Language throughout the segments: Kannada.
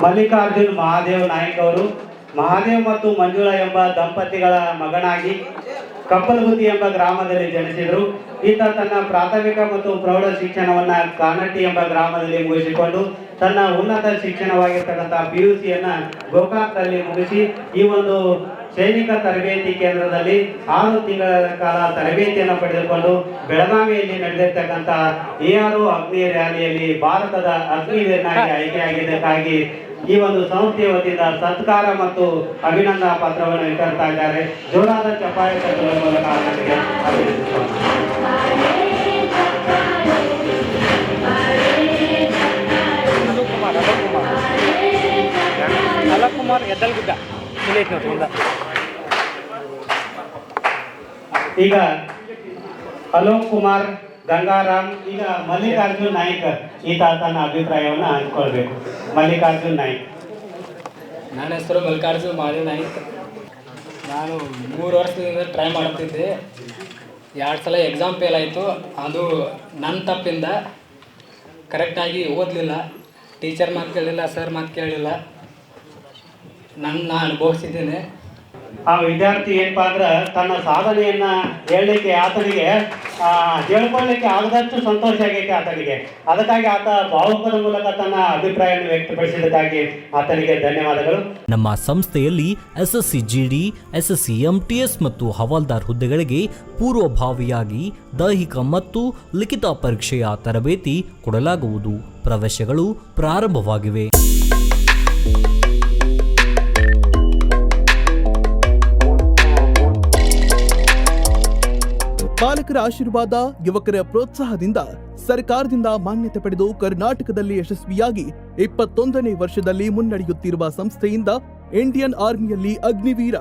ಮಲ್ಲಿಕಾರ್ಜುನ್ ಮಹಾದೇವ್ ನಾಯ್ಕ್ ಅವರು ಮಹಾದೇವ್ ಮತ್ತು ಮಂಜುಳಾ ಎಂಬ ದಂಪತಿಗಳ ಮಗನಾಗಿ ಕಪ್ಪಲಗುತ್ತಿ ಎಂಬ ಗ್ರಾಮದಲ್ಲಿ ಜನಿಸಿದರು. ಈತ ತನ್ನ ಪ್ರಾಥಮಿಕ ಮತ್ತು ಪ್ರೌಢ ಶಿಕ್ಷಣವನ್ನ ಕಾನಟ್ಟಿ ಎಂಬ ಗ್ರಾಮದಲ್ಲಿ ಮುಗಿಸಿಕೊಂಡು ತನ್ನ ಉನ್ನತ ಶಿಕ್ಷಣವಾಗಿರ್ತಕ್ಕಂಥ PUCಯನ್ನ ಗೋಕಾಕ್ನಲ್ಲಿ ಮುಗಿಸಿ ಈ ಒಂದು ಸೈನಿಕ ತರಬೇತಿ ಕೇಂದ್ರದಲ್ಲಿ 6 ತಿಂಗಳ ಕಾಲ ತರಬೇತಿಯನ್ನು ಪಡೆದುಕೊಂಡು ಬೆಳಗಾವಿಯಲ್ಲಿ ನಡೆದಿರ್ತಕ್ಕಂಥ ARO ಅಗ್ನಿ ರ್ಯಾಲಿಯಲ್ಲಿ ಭಾರತದ ಅಗ್ನಿವೀರನಾಗಿ ಆಯ್ಕೆಯಾಗಿದ್ದಕ್ಕಾಗಿ ಈ ಒಂದು ಸಂಸ್ಥೆಯ ವತಿಯಿಂದ ಸತ್ಕಾರ ಮತ್ತು ಅಭಿನಂದನಾ ಪತ್ರವನ್ನು ವಿತರಿಸ್ತಾ ಇದ್ದಾರೆ. ಜೋರಾದ ಚಪ್ಪಾಳೆ ತಟ್ಟುವ ಮೂಲಕ ಅವರಿಗೆ ಅಲಕುಮಾರ್ ಎದ್ದಲ್ಗುಡ್ಡ. ಈಗ ಅಲೋಕ್ ಕುಮಾರ್ ಗಂಗಾರಾಮ್, ಈಗ ಮಲ್ಲಿಕಾರ್ಜುನ್ ನಾಯ್ಕ್ ಈತ ತನ್ನ ಅಭಿಪ್ರಾಯವನ್ನು ಹಂಚ್ಕೊಳ್ಬೇಕು. ಮಲ್ಲಿಕಾರ್ಜುನ್ ನಾಯ್ಕ್. ನನ್ನ ಹೆಸರು ಮಲ್ಲಿಕಾರ್ಜುನ್ ಮಹಾದೇವ್ ನಾಯ್ಕ್. ನಾನು 3 ವರ್ಷದಿಂದ ಟ್ರೈ ಮಾಡ್ತಿದ್ದೆ. 2 ಸಲ ಎಕ್ಸಾಮ್ ಫೇಲ್ ಆಯಿತು. ಅದು ನನ್ನ ತಪ್ಪಿಂದ. ಕರೆಕ್ಟಾಗಿ ಓದಲಿಲ್ಲ, ಟೀಚರ್ ಮಾತು ಕೇಳಿಲ್ಲ, ಸರ್ ಮಾತು ಕೇಳಿಲ್ಲ. ನಾನು ಅನುಭವಿಸಿದ್ದೇನೆ. ಆ ವಿದ್ಯಾರ್ಥಿ ಏನಪ್ಪಾ ಅಂದ್ರೆ ತನ್ನ ಸಾಧನೆಯನ್ನ ಹೇಳಲಿಕ್ಕೆ ಆತನಿಗೆ ಹೇಳ್ಕೊಳ್ಳಿಕ್ಕೆ ಆಗದಷ್ಟು ಸಂತೋಷ ಆಗೈತೆ ಆತನಿಗೆ. ಅದಕ್ಕಾಗಿ ಆತ ಭಾವುಕದ ಮೂಲಕ ತನ್ನ ಅಭಿಪ್ರಾಯವನ್ನು ವ್ಯಕ್ತಪಡಿಸಿದ್ದಕ್ಕಾಗಿ ಆತನಿಗೆ ಧನ್ಯವಾದಗಳು. ನಮ್ಮ ಸಂಸ್ಥೆಯಲ್ಲಿ SSC GD, SSC MTS ಮತ್ತು ಹವಾಲ್ದಾರ್ ಹುದ್ದೆಗಳಿಗೆ ಪೂರ್ವಭಾವಿಯಾಗಿ ದೈಹಿಕ ಮತ್ತು ಲಿಖಿತ ಪರೀಕ್ಷೆಯ ತರಬೇತಿ ಕೊಡಲಾಗುವುದು. ಪ್ರವೇಶಗಳು ಪ್ರಾರಂಭವಾಗಿವೆ. ಪಾಲಕರ ಆಶೀರ್ವಾದ, ಯುವಕರ ಪ್ರೋತ್ಸಾಹದಿಂದ ಸರ್ಕಾರದಿಂದ ಮಾನ್ಯತೆ ಪಡೆದು ಕರ್ನಾಟಕದಲ್ಲಿ ಯಶಸ್ವಿಯಾಗಿ 21ನೇ ವರ್ಷದಲ್ಲಿ ಮುನ್ನಡೆಯುತ್ತಿರುವ ಸಂಸ್ಥೆಯಿಂದ ಇಂಡಿಯನ್ ಆರ್ಮಿಯಲ್ಲಿ Agniveer,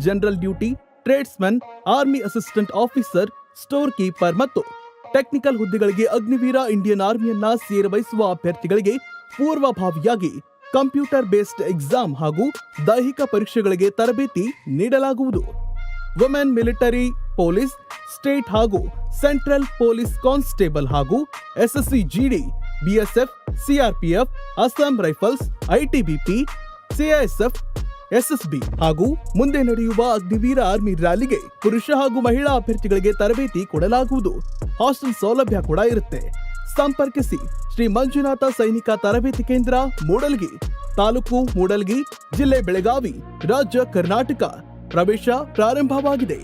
general duty, tradesman, army assistant officer, store keeper ಮತ್ತು ಟೆಕ್ನಿಕಲ್ ಹುದ್ದೆಗಳಿಗೆ ಅಗ್ನಿವೀರ ಇಂಡಿಯನ್ ಆರ್ಮಿಯನ್ನ ಸೇರ್ವಹಿಸುವ ಅಭ್ಯರ್ಥಿಗಳಿಗೆ ಪೂರ್ವಭಾವಿಯಾಗಿ ಕಂಪ್ಯೂಟರ್ ಬೇಸ್ಡ್ ಎಕ್ಸಾಮ್ ಹಾಗೂ ದೈಹಿಕ ಪರೀಕ್ಷೆಗಳಿಗೆ ತರಬೇತಿ ನೀಡಲಾಗುವುದು. ವುಮೆನ್ ಮಿಲಿಟರಿ, ಪೊಲೀಸ್, ಸ್ಟೇಟ್ ಹಾಗೂ ಸೆಂಟ್ರಲ್ ಪೊಲೀಸ್ ಕಾನ್ಸ್ಟೇಬಲ್ ಹಾಗೂ SSC GD, BSF, CRPF, Assam rifles, ITBP, CISF, SSB ಹಾಗೂ ಮುಂದೆ ನಡೆಯುವ ಅಗ್ನಿವೀರ ಆರ್ಮಿ ರ್ಯಾಲಿಗೆ ಪುರುಷ ಹಾಗೂ ಮಹಿಳಾ ಅಭ್ಯರ್ಥಿಗಳಿಗೆ ತರಬೇತಿ ಕೊಡಲಾಗುವುದು. ಹಾಸ್ಟೆಲ್ ಸೌಲಭ್ಯ ಕೂಡ ಇರುತ್ತೆ. ಸಂಪರ್ಕಿಸಿ ಶ್ರೀ ಮಂಜುನಾಥ ಸೈನಿಕ ತರಬೇತಿ ಕೇಂದ್ರ, ಮೂಡಲ್ಗಿ, ತಾಲೂಕು ಮೂಡಲ್ಗಿ, ಜಿಲ್ಲೆ ಬೆಳಗಾವಿ, ರಾಜ್ಯ ಕರ್ನಾಟಕ. ಪ್ರವೇಶ ಪ್ರಾರಂಭವಾಗಿದೆ.